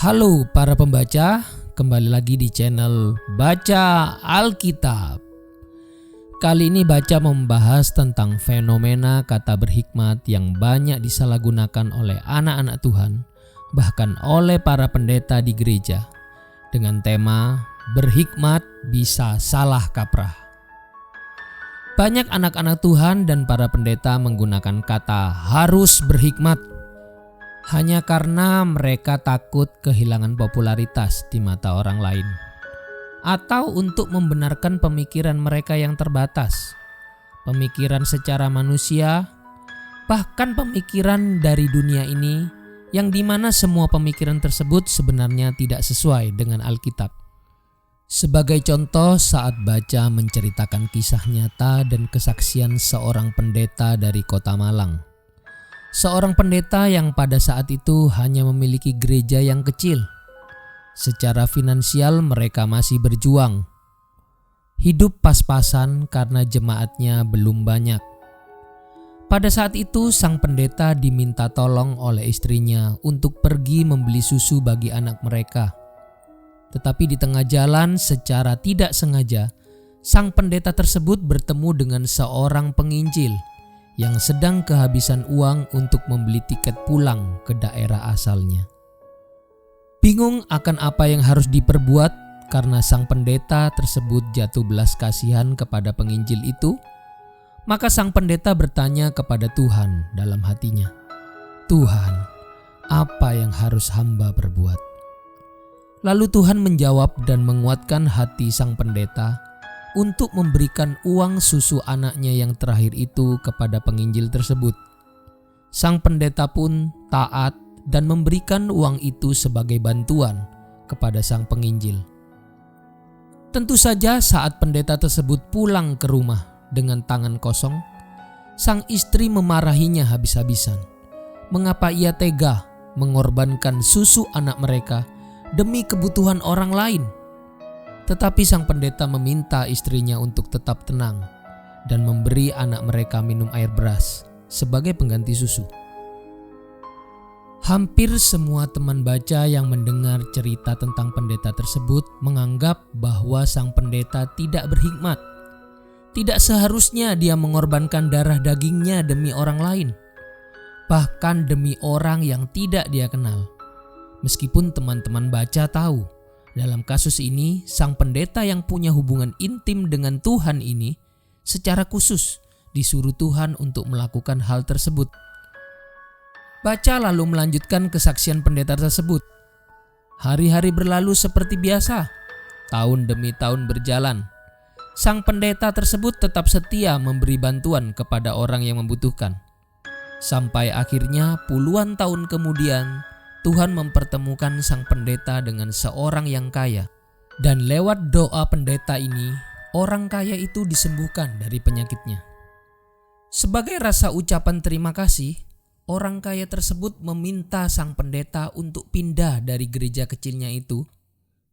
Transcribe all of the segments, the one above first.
Halo para pembaca, kembali lagi di channel Baca Alkitab. Kali ini Baca membahas tentang fenomena kata berhikmat yang banyak disalahgunakan oleh anak-anak Tuhan, bahkan oleh para pendeta di gereja, dengan tema berhikmat bisa salah kaprah. Banyak anak-anak Tuhan dan para pendeta menggunakan kata harus berhikmat hanya karena mereka takut kehilangan popularitas di mata orang lain, atau untuk membenarkan pemikiran mereka yang terbatas, pemikiran secara manusia, bahkan pemikiran dari dunia ini, yang dimana semua pemikiran tersebut sebenarnya tidak sesuai dengan Alkitab. Sebagai contoh, saat Baca menceritakan kisah nyata dan kesaksian seorang pendeta dari kota Malang. Seorang pendeta yang pada saat itu hanya memiliki gereja yang kecil. Secara finansial mereka masih berjuang. Hidup pas-pasan karena jemaatnya belum banyak. Pada saat itu sang pendeta diminta tolong oleh istrinya untuk pergi membeli susu bagi anak mereka. Tetapi di tengah jalan secara tidak sengaja, sang pendeta tersebut bertemu dengan seorang penginjil yang sedang kehabisan uang untuk membeli tiket pulang ke daerah asalnya. Bingung akan apa yang harus diperbuat karena sang pendeta tersebut jatuh belas kasihan kepada penginjil itu, maka sang pendeta bertanya kepada Tuhan dalam hatinya, "Tuhan, apa yang harus hamba perbuat?" Lalu Tuhan menjawab dan menguatkan hati sang pendeta untuk memberikan uang susu anaknya yang terakhir itu kepada penginjil tersebut. Sang pendeta pun taat dan memberikan uang itu sebagai bantuan kepada sang penginjil. Tentu saja saat pendeta tersebut pulang ke rumah dengan tangan kosong, sang istri memarahinya habis-habisan. Mengapa ia tega mengorbankan susu anak mereka demi kebutuhan orang lain? Tetapi sang pendeta meminta istrinya untuk tetap tenang dan memberi anak mereka minum air beras sebagai pengganti susu. Hampir semua teman baca yang mendengar cerita tentang pendeta tersebut menganggap bahwa sang pendeta tidak berhikmat. Tidak seharusnya dia mengorbankan darah dagingnya demi orang lain, bahkan demi orang yang tidak dia kenal. Meskipun teman-teman baca tahu, dalam kasus ini, sang pendeta yang punya hubungan intim dengan Tuhan ini secara khusus disuruh Tuhan untuk melakukan hal tersebut. Baca lalu melanjutkan kesaksian pendeta tersebut. Hari-hari berlalu seperti biasa, tahun demi tahun berjalan. Sang pendeta tersebut tetap setia memberi bantuan kepada orang yang membutuhkan. Sampai akhirnya puluhan tahun kemudian, Tuhan mempertemukan sang pendeta dengan seorang yang kaya. Dan lewat doa pendeta ini, orang kaya itu disembuhkan dari penyakitnya. Sebagai rasa ucapan terima kasih, orang kaya tersebut meminta sang pendeta untuk pindah dari gereja kecilnya itu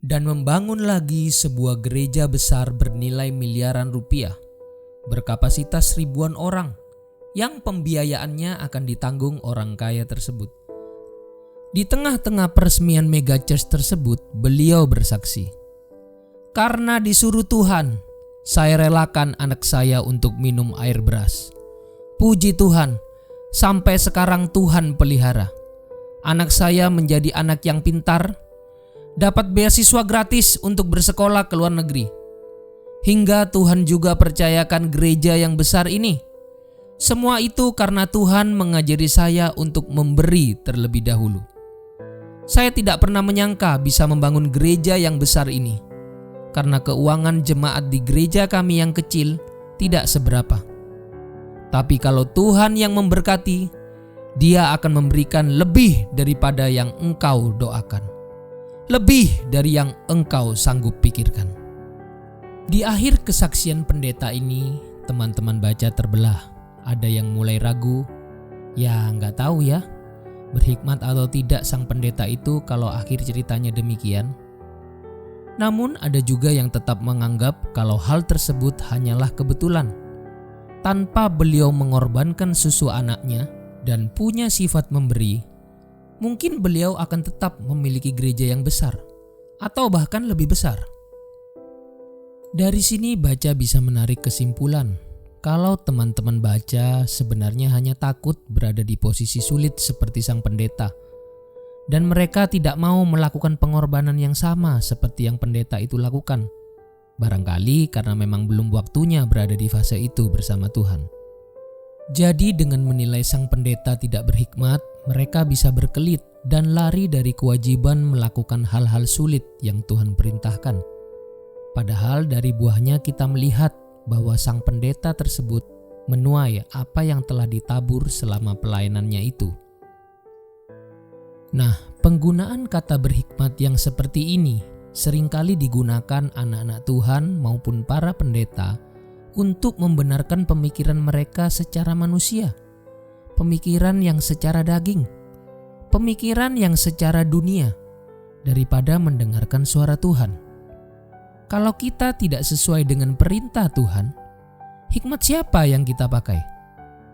dan membangun lagi sebuah gereja besar bernilai miliaran rupiah, berkapasitas ribuan orang, yang pembiayaannya akan ditanggung orang kaya tersebut. Di tengah-tengah peresmian mega church tersebut, beliau bersaksi, "Karena disuruh Tuhan, saya relakan anak saya untuk minum air beras. Puji Tuhan, sampai sekarang Tuhan pelihara. Anak saya menjadi anak yang pintar, dapat beasiswa gratis untuk bersekolah ke luar negeri. Hingga Tuhan juga percayakan gereja yang besar ini. Semua itu karena Tuhan mengajari saya untuk memberi terlebih dahulu. Saya tidak pernah menyangka bisa membangun gereja yang besar ini, karena keuangan jemaat di gereja kami yang kecil tidak seberapa. Tapi kalau Tuhan yang memberkati, Dia akan memberikan lebih daripada yang engkau doakan, lebih dari yang engkau sanggup pikirkan." Di akhir kesaksian pendeta ini, teman-teman baca terbelah. Ada yang mulai ragu, ya nggak tahu ya, berhikmat atau tidak sang pendeta itu kalau akhir ceritanya demikian. Namun ada juga yang tetap menganggap kalau hal tersebut hanyalah kebetulan. Tanpa beliau mengorbankan susu anaknya dan punya sifat memberi, mungkin beliau akan tetap memiliki gereja yang besar atau bahkan lebih besar. Dari sini baca bisa menarik kesimpulan kalau teman-teman baca sebenarnya hanya takut berada di posisi sulit seperti sang pendeta, dan mereka tidak mau melakukan pengorbanan yang sama seperti yang pendeta itu lakukan. Barangkali karena memang belum waktunya berada di fase itu bersama Tuhan. Jadi dengan menilai sang pendeta tidak berhikmat, mereka bisa berkelit dan lari dari kewajiban melakukan hal-hal sulit yang Tuhan perintahkan. Padahal dari buahnya kita melihat bahwa sang pendeta tersebut menuai apa yang telah ditabur selama pelayanannya itu. Nah, penggunaan kata berhikmat yang seperti ini seringkali digunakan anak-anak Tuhan maupun para pendeta untuk membenarkan pemikiran mereka secara manusia, pemikiran yang secara daging, pemikiran yang secara dunia, daripada mendengarkan suara Tuhan. Kalau kita tidak sesuai dengan perintah Tuhan, hikmat siapa yang kita pakai?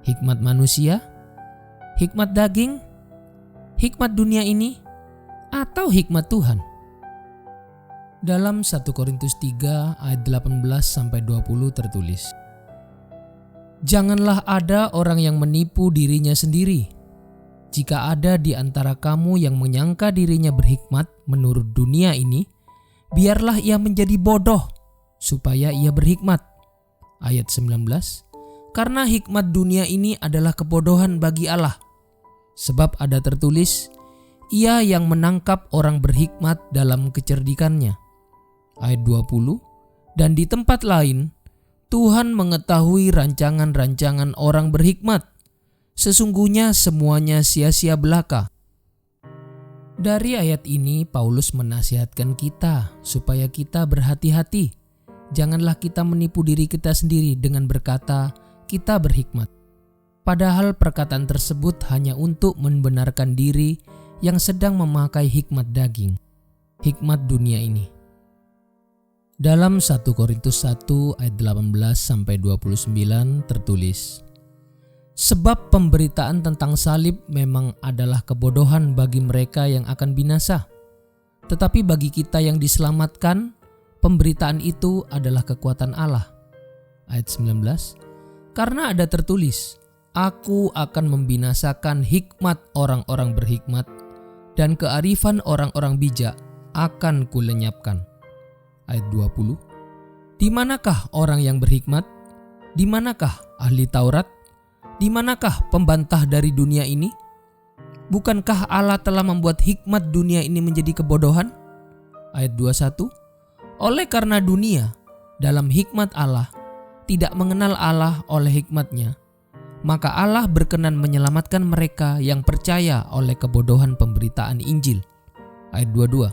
Hikmat manusia? Hikmat daging? Hikmat dunia ini? Atau hikmat Tuhan? Dalam 1 Korintus 3 ayat 18-20 tertulis, "Janganlah ada orang yang menipu dirinya sendiri. Jika ada di antara kamu yang menyangka dirinya berhikmat menurut dunia ini, biarlah ia menjadi bodoh supaya ia berhikmat." Ayat 19, "Karena hikmat dunia ini adalah kebodohan bagi Allah. Sebab ada tertulis, ia yang menangkap orang berhikmat dalam kecerdikannya." Ayat 20, "Dan di tempat lain, Tuhan mengetahui rancangan-rancangan orang berhikmat. Sesungguhnya semuanya sia-sia belaka." Dari ayat ini Paulus menasihatkan kita supaya kita berhati-hati. Janganlah kita menipu diri kita sendiri dengan berkata kita berhikmat. Padahal perkataan tersebut hanya untuk membenarkan diri yang sedang memakai hikmat daging, hikmat dunia ini. Dalam 1 Korintus 1 ayat 18-29 tertulis, "Sebab pemberitaan tentang salib memang adalah kebodohan bagi mereka yang akan binasa. Tetapi bagi kita yang diselamatkan, pemberitaan itu adalah kekuatan Allah." Ayat 19, "Karena ada tertulis, Aku akan membinasakan hikmat orang-orang berhikmat, dan kearifan orang-orang bijak akan kulenyapkan." Ayat 20, "Di manakah orang yang berhikmat? Di manakah ahli Taurat? Di manakah pembantah dari dunia ini? Bukankah Allah telah membuat hikmat dunia ini menjadi kebodohan?" Ayat 21, "Oleh karena dunia dalam hikmat Allah tidak mengenal Allah oleh hikmatnya, maka Allah berkenan menyelamatkan mereka yang percaya oleh kebodohan pemberitaan Injil." Ayat 22,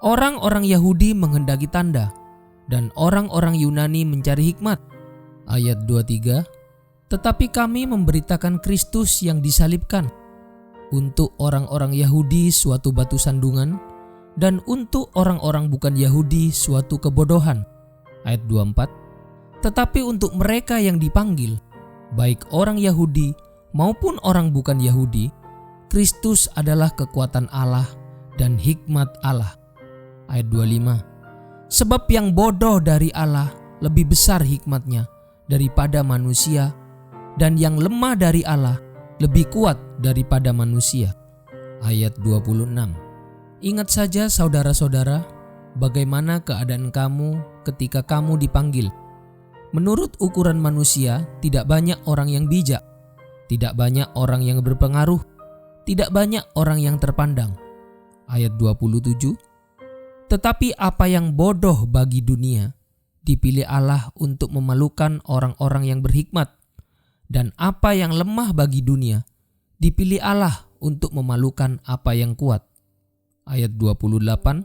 "Orang-orang Yahudi menghendaki tanda, dan orang-orang Yunani mencari hikmat." Ayat 23, "Tetapi kami memberitakan Kristus yang disalibkan. Untuk orang-orang Yahudi suatu batu sandungan, dan untuk orang-orang bukan Yahudi suatu kebodohan." Ayat 24, "Tetapi untuk mereka yang dipanggil, baik orang Yahudi maupun orang bukan Yahudi, Kristus adalah kekuatan Allah dan hikmat Allah." Ayat 25, "Sebab yang bodoh dari Allah lebih besar hikmatnya daripada manusia, dan yang lemah dari Allah lebih kuat daripada manusia." Ayat 26, "Ingat saja saudara-saudara, bagaimana keadaan kamu ketika kamu dipanggil. Menurut ukuran manusia, tidak banyak orang yang bijak, tidak banyak orang yang berpengaruh, tidak banyak orang yang terpandang." Ayat 27, "Tetapi apa yang bodoh bagi dunia, dipilih Allah untuk memalukan orang-orang yang berhikmat. Dan apa yang lemah bagi dunia, dipilih Allah untuk memalukan apa yang kuat." Ayat 28,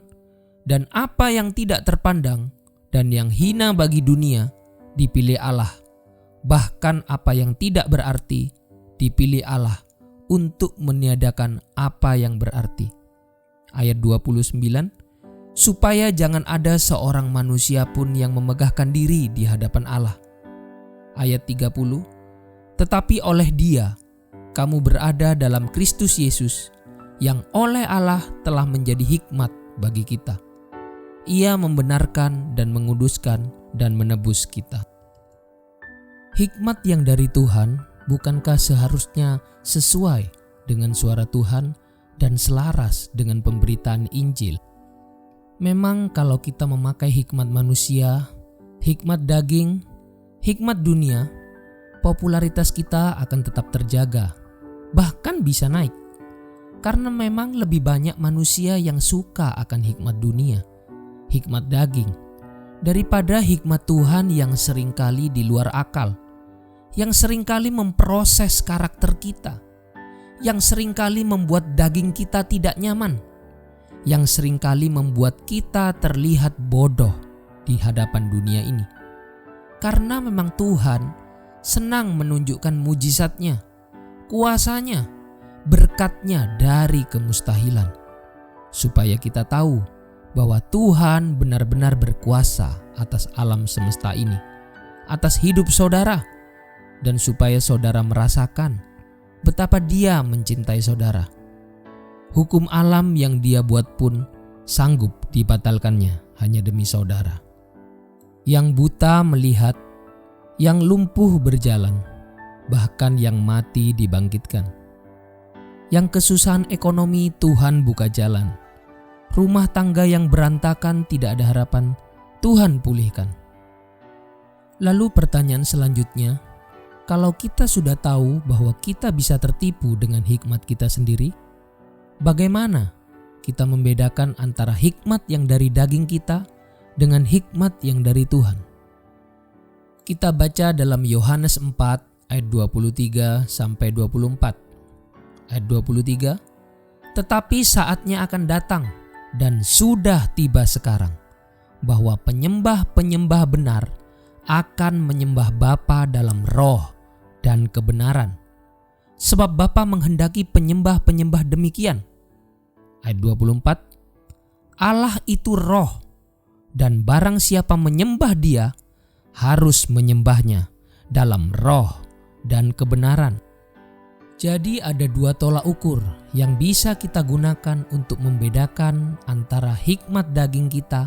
"Dan apa yang tidak terpandang dan yang hina bagi dunia, dipilih Allah. Bahkan apa yang tidak berarti, dipilih Allah untuk meniadakan apa yang berarti." Ayat 29, "Supaya jangan ada seorang manusia pun yang memegahkan diri di hadapan Allah." Ayat 30, "Tetapi oleh Dia, kamu berada dalam Kristus Yesus, yang oleh Allah telah menjadi hikmat bagi kita. Ia membenarkan dan menguduskan dan menebus kita. Hikmat yang dari Tuhan bukankah seharusnya sesuai dengan suara Tuhan dan selaras dengan pemberitaan Injil? Memang kalau kita memakai hikmat manusia, hikmat daging, hikmat dunia, popularitas kita akan tetap terjaga, bahkan bisa naik. Karena memang lebih banyak manusia yang suka akan hikmat dunia, hikmat daging, daripada hikmat Tuhan yang seringkali di luar akal, yang seringkali memproses karakter kita, yang seringkali membuat daging kita tidak nyaman, yang seringkali membuat kita terlihat bodoh di hadapan dunia ini. Karena memang Tuhan senang menunjukkan mujizatnya, kuasanya, berkatnya dari kemustahilan, supaya kita tahu bahwa Tuhan benar-benar berkuasa atas alam semesta ini, atas hidup saudara, dan supaya saudara merasakan betapa Dia mencintai saudara. Hukum alam yang Dia buat pun sanggup dibatalkannya hanya demi saudara. Yang buta melihat, yang lumpuh berjalan, bahkan yang mati dibangkitkan. Yang kesusahan ekonomi Tuhan buka jalan. Rumah tangga yang berantakan tidak ada harapan, Tuhan pulihkan. Lalu pertanyaan selanjutnya, kalau kita sudah tahu bahwa kita bisa tertipu dengan hikmat kita sendiri, bagaimana kita membedakan antara hikmat yang dari daging kita dengan hikmat yang dari Tuhan? Kita baca dalam Yohanes 4 ayat 23 sampai 24. Ayat 23, tetapi saatnya akan datang dan sudah tiba sekarang bahwa penyembah-penyembah benar akan menyembah Bapa dalam roh dan kebenaran. Sebab Bapa menghendaki penyembah-penyembah demikian. Ayat 24, Allah itu roh, dan barang siapa menyembah Dia harus menyembahnya dalam roh dan kebenaran. Jadi ada dua tolak ukur yang bisa kita gunakan untuk membedakan antara hikmat daging kita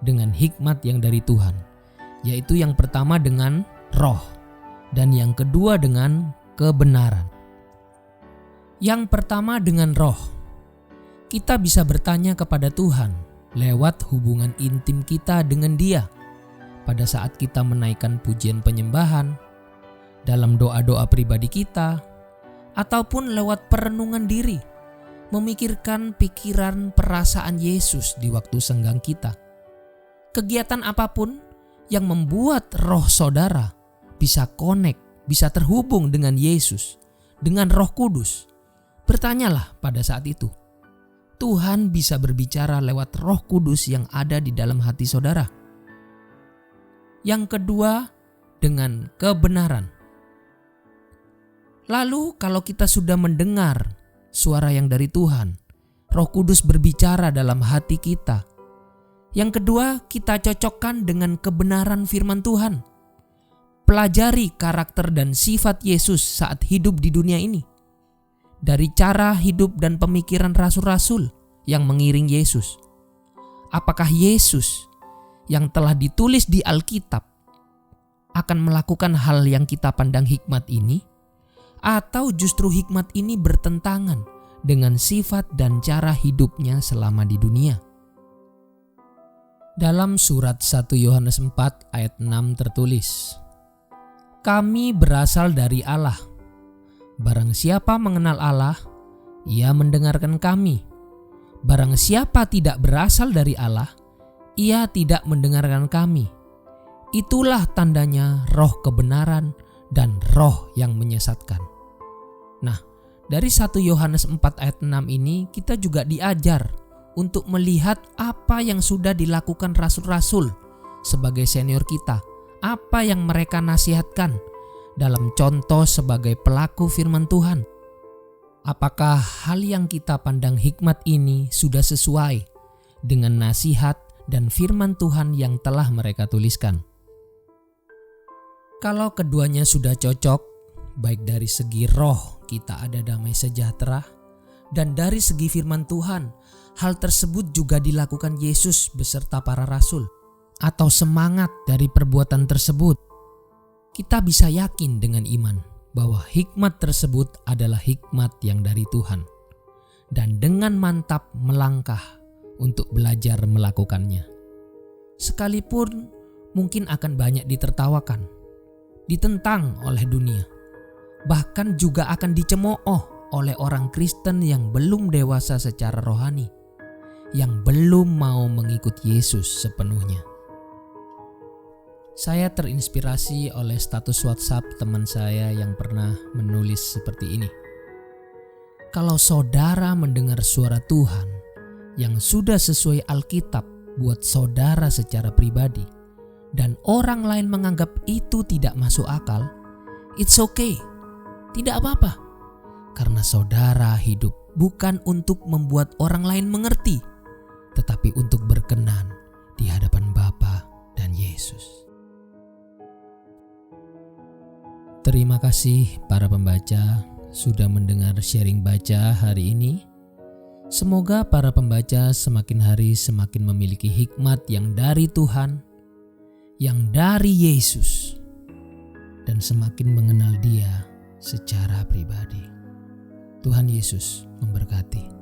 dengan hikmat yang dari Tuhan, yaitu yang pertama dengan roh dan yang kedua dengan kebenaran. Yang pertama dengan roh, kita bisa bertanya kepada Tuhan lewat hubungan intim kita dengan Dia pada saat kita menaikkan pujian penyembahan, dalam doa-doa pribadi kita, ataupun lewat perenungan diri, memikirkan pikiran perasaan Yesus di waktu senggang kita. Kegiatan apapun yang membuat roh saudara bisa connect, bisa terhubung dengan Yesus, dengan Roh Kudus, bertanyalah pada saat itu. Tuhan bisa berbicara lewat Roh Kudus yang ada di dalam hati saudara. Yang kedua, dengan kebenaran. Lalu kalau kita sudah mendengar suara yang dari Tuhan, Roh Kudus berbicara dalam hati kita. Yang kedua, kita cocokkan dengan kebenaran firman Tuhan. Pelajari karakter dan sifat Yesus saat hidup di dunia ini. Dari cara hidup dan pemikiran rasul-rasul yang mengiring Yesus. Apakah Yesus yang telah ditulis di Alkitab akan melakukan hal yang kita pandang hikmat ini? Atau justru hikmat ini bertentangan dengan sifat dan cara hidupnya selama di dunia? Dalam surat 1 Yohanes 4 ayat 6 tertulis, kami berasal dari Allah. Barang siapa mengenal Allah, ia mendengarkan kami. Barang siapa tidak berasal dari Allah, ia tidak mendengarkan kami. Itulah tandanya roh kebenaran dan roh yang menyesatkan. Nah, dari 1 Yohanes 4 ayat 6 ini kita juga diajar untuk melihat apa yang sudah dilakukan rasul-rasul sebagai senior kita, apa yang mereka nasihatkan dalam contoh sebagai pelaku firman Tuhan. Apakah hal yang kita pandang hikmat ini sudah sesuai dengan nasihat dan firman Tuhan yang telah mereka tuliskan? Kalau keduanya sudah cocok, baik dari segi roh kita ada damai sejahtera, Dan dari segi firman Tuhan, hal tersebut juga dilakukan Yesus beserta para rasul. Atau semangat dari perbuatan tersebut, kita bisa yakin dengan iman bahwa hikmat tersebut adalah hikmat yang dari Tuhan. Dan dengan mantap melangkah untuk belajar melakukannya. Sekalipun mungkin akan banyak ditertawakan, ditentang oleh dunia, bahkan juga akan dicemooh oleh orang Kristen yang belum dewasa secara rohani, yang belum mau mengikut Yesus sepenuhnya. Saya terinspirasi oleh status WhatsApp teman saya yang pernah menulis seperti ini. Kalau saudara mendengar suara Tuhan yang sudah sesuai Alkitab buat saudara secara pribadi, dan orang lain menganggap itu tidak masuk akal, it's okay, tidak apa-apa. Karena saudara hidup bukan untuk membuat orang lain mengerti, tetapi untuk berkenan di hadapan Bapa dan Yesus. Terima kasih para pembaca sudah mendengar sharing baca hari ini. Semoga para pembaca semakin hari semakin memiliki hikmat yang dari Tuhan, yang dari Yesus, dan semakin mengenal Dia secara pribadi. Tuhan Yesus memberkati.